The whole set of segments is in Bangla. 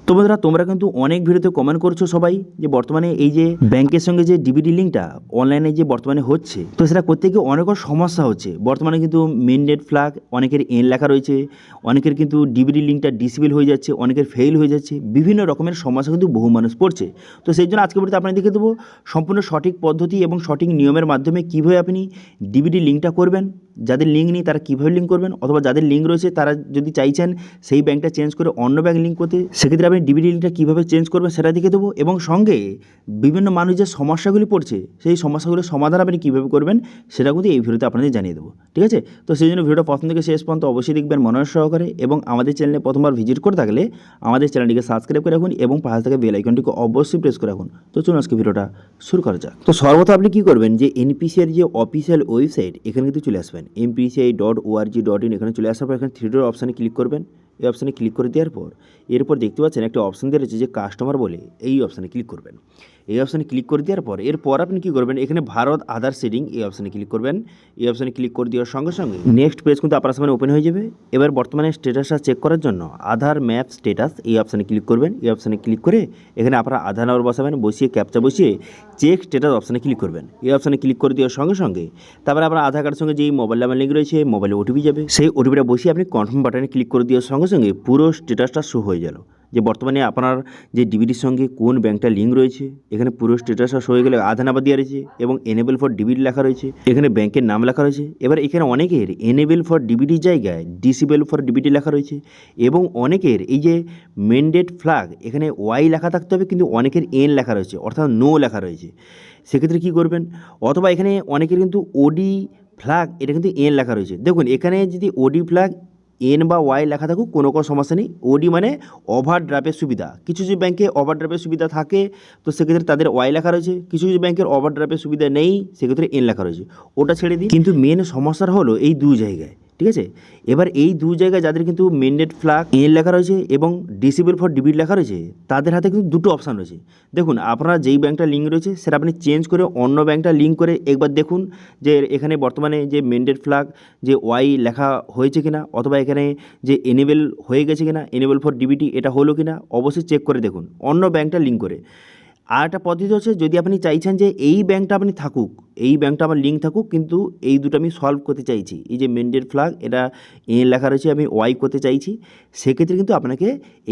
তো বন্ধুরা, তোমরা কিন্তু অনেক ভিডিওতে কমেন্ট করছো সবাই যে বর্তমানে এই যে ব্যাংকের সঙ্গে যে ডিবিটি লিঙ্কটা অনলাইনে যে বর্তমানে হচ্ছে, তো সেটা করতে গিয়ে অনেক সমস্যা হচ্ছে। বর্তমানে কিন্তু মেনডেট ফ্ল্যাগ অনেকের এন লেখা রয়েছে, অনেকের কিন্তু ডিবিটি লিঙ্কটা ডিসেবল হয়ে যাচ্ছে, অনেকের ফেল হয়ে যাচ্ছে, বিভিন্ন রকমের সমস্যা কিন্তু বহু মানুষ পড়ছে। তো সেই জন্য আজকে ভিডিওতে আপনাদের দেখে দেবো সম্পূর্ণ সঠিক পদ্ধতি এবং সঠিক নিয়মের মাধ্যমে কীভাবে আপনি ডিবিটি লিঙ্কটা করবেন। যাদের লিঙ্ক নেই তারা কীভাবে লিঙ্ক করবেন, অথবা যাদের লিঙ্ক রয়েছে তারা যদি চাইছেন সেই ব্যাংকটা চেঞ্জ করে অন্য ব্যাংক লিঙ্ক করতে, সেক্ষেত্রে আপনি ডিবিটি লিঙ্কটা কীভাবে চেঞ্জ করবেন সেটা দেখে দেবো। এবং সঙ্গে বিভিন্ন মানুষ যে সমস্যাগুলি পড়ছে সেই সমস্যাগুলোর সমাধান আপনি কীভাবে করবেন সেটা কিন্তু এই ভিডিওতে আপনাদের জানিয়ে দেবো, ঠিক আছে? তো সেই জন্য ভিডিওটা প্রথম থেকে শেষ পর্যন্ত অবশ্যই দেখবেন মনোযোগ সহকারে, এবং আমাদের চ্যানেলে প্রথমবার ভিজিট করে থাকলে আমাদের চ্যানেলটিকে সাবস্ক্রাইব করে রাখুন এবং পাশে থেকে বেল আইকনটিকে অবশ্যই প্রেস করে রাখুন। তো চলুন আজকে ভিডিওটা শুরু করা যাক। তো সর্বপ্রথম আপনি কী করবেন, যে এনপিসিআই যে অফিসিয়াল ওয়েবসাইট এখানে কিন্তু চলে আসবেন, npci.org.in। এখানে চলে আসার পর এখানে থ্রি ডট অপশানে ক্লিক করবেন। এই অপশানে ক্লিক করে দেওয়ার পর এরপর দেখতে পাচ্ছেন একটা অপশান দেওয়া রয়েছে যে কাস্টমার বলে, এই অপশানে ক্লিক করবেন। এই অপশানে ক্লিক করে দেওয়ার পর এরপর আপনি কী করবেন, এখানে ভারত আধার সেটিং এই অপশানে ক্লিক করবেন। এই অপশানে ক্লিক করে দেওয়ার সঙ্গে সঙ্গে নেক্সট পেজ কিন্তু আপনার সামনে ওপেন হয়ে যাবে। এবার বর্তমানে স্ট্যাটাসটা চেক করার জন্য আধার ম্যাপ স্ট্যাটাস এই অপশানে ক্লিক করবেন। এই অপশানে ক্লিক করে এখানে আপনার আধার নম্বর বসাবেন, বসিয়ে ক্যাপচা বসিয়ে চেক স্ট্যাটাস অপশানে ক্লিক করবেন। এই অপশানে ক্লিক করে দেওয়ার সঙ্গে সঙ্গে তারপরে আপনার আধার কার্ডের সঙ্গে যেই মোবাইল নাম্বার লিঙ্ক রয়েছে মোবাইলে ওটিপি যাবে, সেই ওটিপিটা বসিয়ে আপনি কনফার্ম বাটনে ক্লিক করে দেওয়ার সঙ্গে সঙ্গে পুরো স্ট্যাটাসটা শো হয়ে গেল যে বর্তমানে আপনার যে ডিবিটির সঙ্গে কোন ব্যাংকটা লিঙ্ক রয়েছে। এখানে পুরো স্ট্যাটাসটা শো হয়ে গেলে আধার নাম্বার দেওয়া রয়েছে এবং এনেবল ফর ডিবিটি লেখা রয়েছে, এখানে ব্যাংকের নাম লেখা রয়েছে। এবার এখানে অনেকের এনেবল ফর ডিবিটির জায়গায় ডিসেবল ফর ডিবিটি লেখা রয়েছে, এবং অনেকের এই যে মেনডেট ফ্ল্যাগ এখানে ওয়াই লেখা থাকতে হবে, কিন্তু অনেকের এন লেখা রয়েছে অর্থাৎ নো লেখা রয়েছে। সেক্ষেত্রে কী করবেন, অথবা এখানে অনেকের কিন্তু ওডি ফ্ল্যাগ এটা কিন্তু এন লেখা রয়েছে। দেখুন এখানে যদি ওডি ফ্ল্যাগ এন বা ওয়াই লেখা থাকুক কোনো সমস্যা নেই। ওডি মানে ওভারড্রাফের সুবিধা, কিছু কিছু ব্যাংকে ওভারড্রাফের সুবিধা থাকে তো সেক্ষেত্রে তাদের ওয়াই লেখা রয়েছে, কিছু কিছু ব্যাংকের ওভারড্রাফের সুবিধা নেই সেক্ষেত্রে এন লেখা রয়েছে, ওটা ছেড়ে দিই। কিন্তু মেন সমস্যার হলো এই দু জায়গায়, ঠিক আছে? এবার এই দু জায়গায় যাদের কিন্তু মেনডেট ফ্ল্যাগ এন লেখা রয়েছে এবং ডিসেবল ফর ডিবিট লেখা রয়েছে তাদের হাতে কিন্তু দুটো অপশান রয়েছে। দেখুন আপনারা যেই ব্যাংকটা লিঙ্ক রয়েছে সেটা আপনি চেঞ্জ করে অন্য ব্যাংকটা লিঙ্ক করে একবার দেখুন যে এখানে বর্তমানে যে মেনডেট ফ্ল্যাগ যে ওয়াই লেখা হয়েছে কিনা, অথবা এখানে যে এনেবল হয়ে গেছে কিনা, এনেবল ফর ডিবিটি এটা হলো কিনা অবশ্যই চেক করে দেখুন অন্য ব্যাংকটা লিঙ্ক করে। আর একটা পদ্ধতি হচ্ছে, যদি আপনি চাইছেন যে এই ব্যাংকটা আপনি থাকুক, এই ব্যাংকটা আমার লিঙ্ক থাকুক, কিন্তু এই দুটো আমি সলভ করতে চাইছি, এই যে মেনডেট ফ্ল্যাগ এটা এন লেখা রয়েছে আমি ওয়াই করতে চাইছি, সেক্ষেত্রে কিন্তু আপনাকে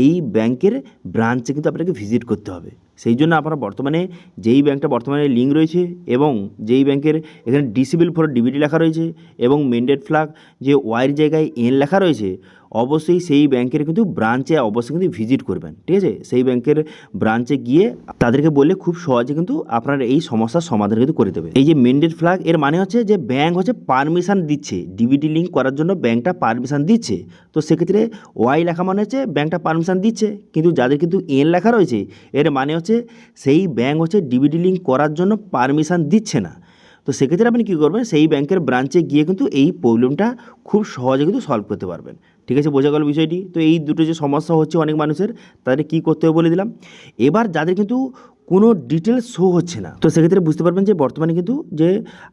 এই ব্যাংকের ব্রাঞ্চে কিন্তু আপনাকে ভিজিট করতে হবে। সেই জন্য আপনারা বর্তমানে যেই ব্যাংকটা বর্তমানে লিঙ্ক রয়েছে এবং যেই ব্যাংকের এখানে ডিসেবল ফর ডিবিটি লেখা রয়েছে এবং মেনডেট ফ্ল্যাগ যে ওয়াইয়ের জায়গায় এন লেখা রয়েছে, অবশ্যই সেই ব্যাংকের কিন্তু ব্রাঞ্চে অবশ্যই কিন্তু ভিজিট করবেন, ঠিক আছে? সেই ব্যাংকের ব্রাঞ্চে গিয়ে তাদেরকে বললে খুব সহজে কিন্তু আপনার এই সমস্যার সমাধান কিন্তু করে দেবে। এই যে মেনডেট ফ্ল্যাগ এর মানে হচ্ছে যে ব্যাংক হচ্ছে পারমিশন দিচ্ছে ডিবিটি লিঙ্ক করার জন্য, ব্যাংকটা পারমিশন দিচ্ছে। তো সেক্ষেত্রে ওয়াই লেখা মানে হচ্ছে ব্যাংকটা পারমিশন দিচ্ছে, কিন্তু যাদের কিন্তু এন লেখা রয়েছে এর মানে হচ্ছে সেই ব্যাংক হচ্ছে ডিবিটি লিঙ্ক করার জন্য পারমিশন দিচ্ছে না। তো সেক্ষেত্রে আপনি কী করবেন, সেই ব্যাংকের ব্রাঞ্চে গিয়ে কিন্তু এই প্রবলেমটা খুব সহজে কিন্তু সলভ করতে পারবেন, ঠিক আছে? বোঝা গেল বিষয়টি? তো এই দুটো যে সমস্যা হচ্ছে অনেক মানুষের, তাদের কী করতে হবে বলে দিলাম। এবার যাদের কিন্তু কোনো ডিটেলস শো হচ্ছে না, তো সেক্ষেত্রে বুঝতে পারবেন যে বর্তমানে কিন্তু যে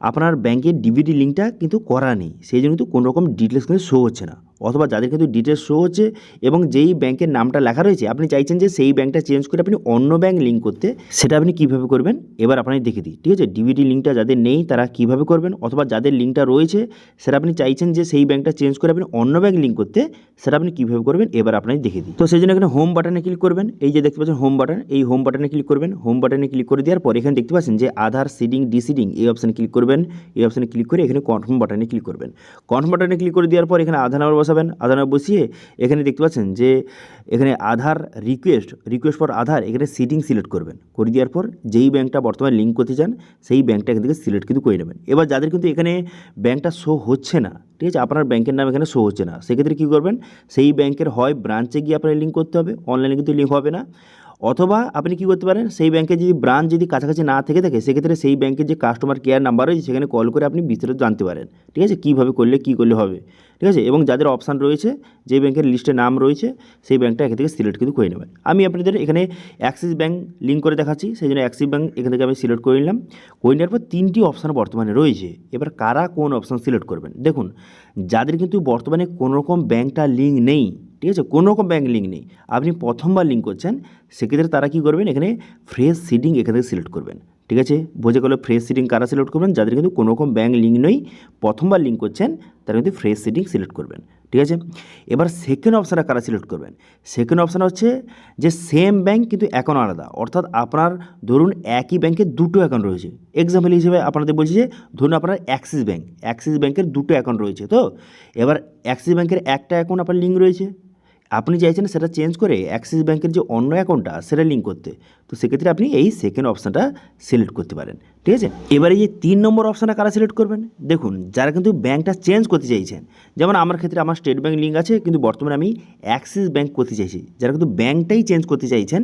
আপনার ব্যাংকের ডিবিটি লিঙ্কটা কিন্তু করা নেই, সেই জন্য কিন্তু কোনো রকম ডিটেলস কিন্তু শো হচ্ছে না। অথবা যাদের কিন্তু ডিটেলস শো হচ্ছে এবং যেই ব্যাংকের নামটা লেখা রয়েছে আপনি চাইছেন যে সেই ব্যাংকটা চেঞ্জ করে আপনি অন্য ব্যাংক লিঙ্ক করতে, সেটা আপনি কীভাবে করবেন এবার আপনাকে দেখে দিই, ঠিক আছে? ডিবিটি লিঙ্কটা যাদের নেই তারা কীভাবে করবেন, অথবা যাদের লিঙ্কটা রয়েছে সেটা আপনি চাইছেন যে সেই ব্যাংকটা চেঞ্জ করে আপনি অন্য ব্যাংক লিঙ্ক করতে, সেটা আপনি কীভাবে করবেন এবার আপনাকে দেখে দিই। তো সেই জন্য এখানে হোম বাটনে ক্লিক করবেন, এই যে দেখতে পাচ্ছেন হোম বাটন, এই হোম বাটনে ক্লিক করবেন। হোম বাটনে ক্লিক করে দেওয়ার পর এখানে দেখতে পাচ্ছেন যে আধার সিডিং ডিসিডিং এই অপশানে ক্লিক করবেন। এই অপশানে ক্লিক করে এখানে কনফার্ম বাটনে ক্লিক করবেন। কনফার্ম বাটনে ক্লিক করে দেওয়ার পর এখানে আধার নাম্বার বসাবেন, আধার নাম্বার বসিয়ে এখানে দেখতে পাচ্ছেন যে এখানে আধার রিকোয়েস্ট ফর আধার এখানে সিটিং সিলেক্ট করবেন। করে দেওয়ার পর যেই ব্যাংকটা বর্তমানে লিঙ্ক করতে চান সেই ব্যাংকটা এখান থেকে সিলেক্ট কিন্তু করে নেবেন। এবার যাদের কিন্তু এখানে ব্যাংকটা শো হচ্ছে না, ঠিক আছে, আপনার ব্যাংকের নাম এখানে শো হচ্ছে না, সেক্ষেত্রে কী করবেন, সেই ব্যাংকের হয় ব্রাঞ্চে গিয়ে আপনার লিঙ্ক করতে হবে, অনলাইনে কিন্তু লিঙ্ক হবে না। অথবা আপনি কী করতে পারেন, সেই ব্যাংকের যদি ব্রাঞ্চ যদি কাছাকাছি না থেকে থাকে সেক্ষেত্রে সেই ব্যাংকের যে কাস্টমার কেয়ার নাম্বার রয়েছে সেখানে কল করে আপনি বিস্তারিত জানতে পারেন, ঠিক আছে, কীভাবে করলে কী করলে হবে, ঠিক আছে? এবং যাদের অপশান রয়েছে যে ব্যাংকের লিস্টে নাম রয়েছে সেই ব্যাংকটা এখান থেকে সিলেক্ট কিন্তু করে নেবেন। আমি আপনাদের এখানে অ্যাক্সিস ব্যাংক লিঙ্ক করে দেখাচ্ছি, সেই জন্য অ্যাক্সিস ব্যাংক এখান থেকে আমি সিলেক্ট করে নিলাম। করে নেওয়ার পর তিনটি অপশান বর্তমানে রয়েছে, এবার কারা কোন অপশান সিলেক্ট করবেন। দেখুন যাদের কিন্তু বর্তমানে কোনো রকম ব্যাংকটা লিঙ্ক নেই, ঠিক আছে, কোনো রকম ব্যাঙ্ক লিঙ্ক নেই, আপনি প্রথমবার লিঙ্ক করছেন, সেক্ষেত্রে তারা কী করবেন, এখানে ফ্রেশ সিডিং এখান থেকে সিলেক্ট করবেন। ঠিক আছে, বোঝা গেলো ফ্রেশ সিডিং কারা সিলেক্ট করবেন, যাদের কিন্তু কোনো রকম ব্যাঙ্ক লিঙ্ক নেই, প্রথমবার লিঙ্ক করছেন, তারা কিন্তু ফ্রেশ সিডিং সিলেক্ট করবেন। ঠিক আছে, এবার সেকেন্ড অপশানটা কারা সিলেক্ট করবেন, সেকেন্ড অপশান হচ্ছে যে সেম ব্যাঙ্ক কিন্তু অ্যাকাউন্ট আলাদা, অর্থাৎ আপনার ধরুন একই ব্যাঙ্কের দুটো অ্যাকাউন্ট রয়েছে। এক্সাম্পল হিসেবে আপনাদের বলছি যে ধরুন আপনার অ্যাক্সিস ব্যাঙ্কের দুটো অ্যাকাউন্ট রয়েছে, তো এবার অ্যাক্সিস ব্যাঙ্কের একটা অ্যাকাউন্ট আপনার লিঙ্ক রয়েছে, আপনি চাইছেন সেটা চেঞ্জ করে অ্যাক্সিস ব্যাঙ্কের যে অন্য অ্যাকাউন্টটা সেটা লিঙ্ক করতে, তো সেক্ষেত্রে আপনি এই সেকেন্ড অপশানটা সিলেক্ট করতে পারেন। ঠিক আছে, এবারে যে 3 নম্বর অপশানটা কারা সিলেক্ট করবেন, দেখুন যারা কিন্তু ব্যাঙ্কটা চেঞ্জ করতে চাইছেন, যেমন আমার ক্ষেত্রে আমার স্টেট ব্যাঙ্ক লিঙ্ক আছে, কিন্তু বর্তমানে আমি অ্যাক্সিস ব্যাঙ্ক করতে চাইছি, যারা কিন্তু ব্যাঙ্কটাই চেঞ্জ করতে চাইছেন,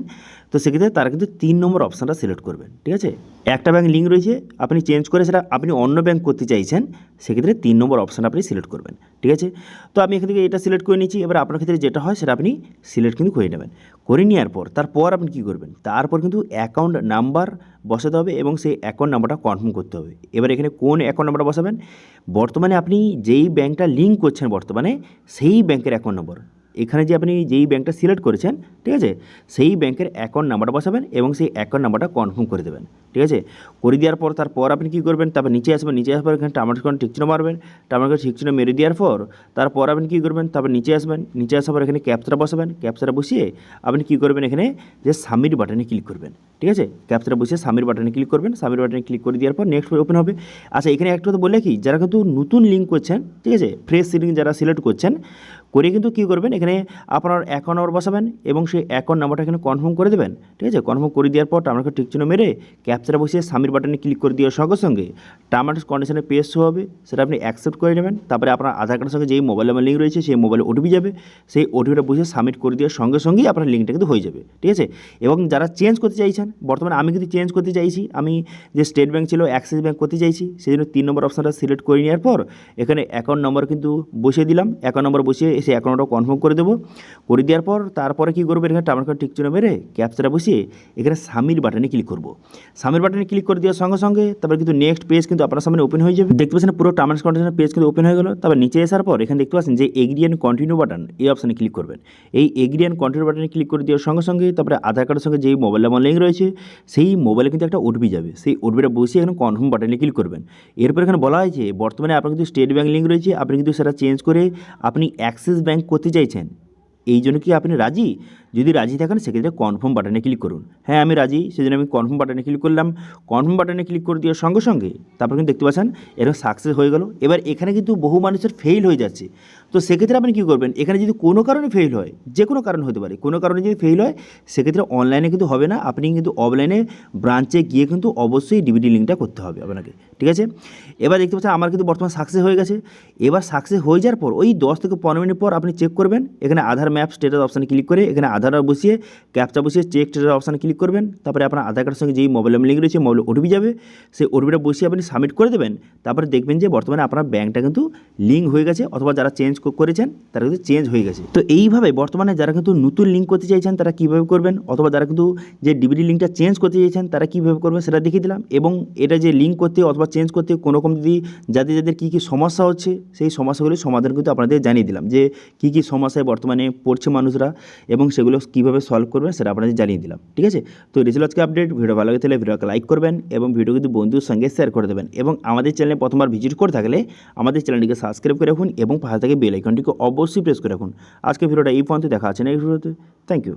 তো সেক্ষেত্রে তারা কিন্তু 3 নম্বর অপশানটা সিলেক্ট করবেন। ঠিক আছে, একটা ব্যাঙ্ক লিঙ্ক রয়েছে, আপনি চেঞ্জ করে সেটা আপনি অন্য ব্যাঙ্ক করতে চাইছেন, সেক্ষেত্রে 3 নম্বর অপশান আপনি সিলেক্ট করবেন। ঠিক আছে, তো আমি এখান থেকে এটা সিলেক্ট করে নিচ্ছি, এবার আপনার ক্ষেত্রে যেটা হয় সেটা আপনি সিলেক্ট কিন্তু করে নেবেন। করে নেওয়ার পর তারপর আপনি কী করবেন, তারপর কিন্তু অ্যাকাউন্ট নাম্বার বসাতে হবে এবং সেই অ্যাকাউন্ট নাম্বারটা কনফার্ম করতে হবে। এবার এখানে কোন অ্যাকাউন্ট নাম্বারটা বসাবেন, বর্তমানে আপনি যেই ব্যাঙ্কটা লিঙ্ক করছেন বর্তমানে সেই ব্যাঙ্কের অ্যাকাউন্ট নম্বর, এখানে যে আপনি যেই ব্যাঙ্কটা সিলেক্ট করেছেন, ঠিক আছে, সেই ব্যাঙ্কের অ্যাকাউন্ট নাম্বারটা বসাবেন এবং সেই অ্যাকাউন্ট নাম্বারটা কনফার্ম করে দেবেন। ঠিক আছে, করে দেওয়ার পর তারপর আপনি কী করবেন, তারপর নিচে আসবেন, নিচে আসার পর এখানে টামাটোর ঠিক চিহ্ন মারবেন, টামাটোর ঠিক চিহ্ন মেরে দেওয়ার পর তারপর আপনি কী করবেন, তারপর নিচে আসবেন, নিচে আসার পর এখানে ক্যাপচাটা বসাবেন, ক্যাপচাটা বসিয়ে আপনি কী করবেন, এখানে যে সাবমিট বাটনে ক্লিক করবেন। ঠিক আছে, ক্যাপচাটা বসিয়ে সাবমিট বাটনে ক্লিক করবেন, সাবমিট বাটনে ক্লিক করে দেওয়ার পর নেক্সট ওপেন হবে। আচ্ছা, এখানে একটা তো বললে কি, যারা কিন্তু নতুন লিঙ্ক করছেন, ঠিক আছে, ফ্রেশ সিডিং যারা সিলেক্ট করছেন, করে কিন্তু কী করবেন, এখানে আপনার অ্যাকাউন্ট নাম্বার বসাবেন এবং সেই অ্যাকাউন্ট নাম্বারটা এখানে কনফার্ম করে দেবেন। ঠিক আছে, কনফার্ম করে দেওয়ার পর আপনাকে ঠিক চিহ্ন মেরে ক্যাপচাটা বসিয়ে সাবমিট বাটনে ক্লিক করে দেওয়ার সঙ্গে সঙ্গে টার্মস কন্ডিশনে পেজ শো হবে, সেটা আপনি অ্যাকসেপ্ট করে নেবেন। তারপরে আপনার আধার কার্ডের সঙ্গে যেই মোবাইল নাম্বার লিঙ্ক রয়েছে সেই মোবাইলে ওটিপি যাবে, সেই ওটিপিটা বসিয়ে সাবমিট করে দেওয়ার সঙ্গে সঙ্গেই আপনার লিঙ্কটা কিন্তু হয়ে যাবে। ঠিক আছে, এবং যারা চেঞ্জ করতে চাইছেন, বর্তমানে আমি কিন্তু চেঞ্জ করতে চাইছি, আমি যে স্টেট ব্যাঙ্ক ছিল অ্যাক্সিস ব্যাঙ্ক করতে চাইছি, সেই জন্য 3 নম্বর অপশানটা সিলেক্ট করে নেওয়ার পর এখানে অ্যাকাউন্ট নম্বর কিন্তু বসিয়ে দিলাম, অ্যাকাউন্ট নম্বর বসিয়ে সেই অ্যাকাউন্টটা কনফার্ম করে দেবো। করে দেওয়ার পর তারপরে কী করবো, এখানে টার্ম কার্ড ঠিক চিহ্ন মেরে ক্যাপচাটা বসিয়ে এখানে সাবমিট বাটনে ক্লিক করবো। সাবমিট বাটনে ক্লিক করে দেওয়ার সঙ্গে সঙ্গে তারপর কিন্তু নেক্সট পেজ কিন্তু আপনার সামনে ওপেন হয়ে যাবে। দেখতে পাচ্ছেন পুরো টার্মস কন্ডিশনের পেজ কিন্তু ওপেন হয়ে গেল। তারপর নিচে আসার পর এখানে দেখতে পাচ্ছেন যে এগ্রি অ্যান্ড কন্টিনিউ বাটন, এই অপশানে ক্লিক করবেন। এই এগ্রি অ্যান্ড কন্টিনিউ বাটনে ক্লিক করে দেওয়ার সঙ্গে সঙ্গে তারপরে আধার কার্ডের সঙ্গে যেই মোবাইল নাম্বার লিঙ্ক রয়েছে সেই মোবাইলে কিন্তু একটা ওটিপি যাবে, সেই ওটিপিটা বসিয়ে এখানে কনফার্ম বাটনে ক্লিক করবেন। এরপর এখানে বলা হয়েছে বর্তমানে আপনার কিন্তু স্টেট ব্যাঙ্ক লিঙ্ক রয়েছে, আপনি কিন্তু সেটা চেঞ্জ করে আপনি অ্যাক্সিস ব্যাঙ্ক করতে চাইছেন, এই জন্য কি আপনি রাজি? যদি রাজি থাকেন সেক্ষেত্রে কনফার্ম বাটনে ক্লিক করুন। হ্যাঁ আমি রাজি, সেজন্য আমি কনফার্ম বাটনে ক্লিক করলাম। কনফার্ম বাটনে ক্লিক করে দেওয়ার সঙ্গে সঙ্গে তারপর কিন্তু দেখতে পাচ্ছেন এরকম সাকসেস হয়ে গেল। এবার এখানে কিন্তু বহু মানুষের ফেল হয়ে যাচ্ছে, তো সেক্ষেত্রে আপনি কী করবেন, এখানে যদি কোনো কারণে ফেল হয়, যে কোনো কারণ হতে পারে, কোনো কারণে যদি ফেল হয় সেক্ষেত্রে অনলাইনে কিন্তু হবে না, আপনি কিন্তু অফলাইনে ব্রাঞ্চে গিয়ে কিন্তু অবশ্যই ডিবিটি লিঙ্কটা করতে হবে আপনাকে। ঠিক আছে, এবার দেখতে পাচ্ছেন আমার কিন্তু বর্তমান সাকসেস হয়ে গেছে। এবার সাকসেস হয়ে যাওয়ার পর ওই 10 থেকে 15 মিনিট পর আপনি চেক করবেন, এখানে আধার ম্যাপ স্টেটাস অপশানে ক্লিক করে এখানে আধার বসিয়ে ক্যাপচা বসিয়ে চেক স্টেটাস অপশানে ক্লিক করবেন। তারপরে আপনার আধার কার্ডের সঙ্গে যেই মোবাইল নাম্বার লিঙ্ক রয়েছে মোবাইলে ওটিপি যাবে, সেই ওটিপিটা বসিয়ে আপনি সাবমিট করে দেবেন। তারপরে দেখবেন যে বর্তমানে আপনার ব্যাঙ্কটা কিন্তু লিঙ্ক হয়ে গেছে, অথবা যারা চেঞ্জ করেছেন তারা কিন্তু চেঞ্জ হয়ে গেছে। তো এইভাবে বর্তমানে যারা কিন্তু নতুন লিঙ্ক করতে চাইছেন তারা কীভাবে করবেন, অথবা যারা কিন্তু যে ডিবিটি লিঙ্কটা চেঞ্জ করতে চাইছেন তারা কীভাবে করবেন সেটা দেখিয়ে দিলাম। এবং এটা যে লিঙ্ক করতে অথবা চেঞ্জ করতে কোনো রকম যদি যাদের কী কী সমস্যা হচ্ছে সেই সমস্যাগুলির সমাধান কিন্তু আপনাদের জানিয়ে দিলাম, যে কী কী সমস্যায় বর্তমানে পড়ছে মানুষরা এবং সেগুলো কীভাবে সলভ করবেন সেটা আপনাদের জানিয়ে দিলাম। ঠিক আছে, তো এই ছিল আজকে আপডেট। ভিডিও ভালো লাগে তাহলে ভিডিওকে লাইক করবেন এবং ভিডিও কিন্তু বন্ধুর সঙ্গে শেয়ার করে দেবেন, এবং আমাদের চ্যানেলে প্রথমবার ভিজিট করে থাকলে আমাদের চ্যানেলটিকে সাবস্ক্রাইব করে রাখুন এবং পাশে থেকে বেল আইকনটিকে অবশ্যই প্রেস করে রাখুন। আজকে ভিডিওটা এই পর্যন্ত, দেখা আছে নেক্সট ভিডিওতে। Thank you.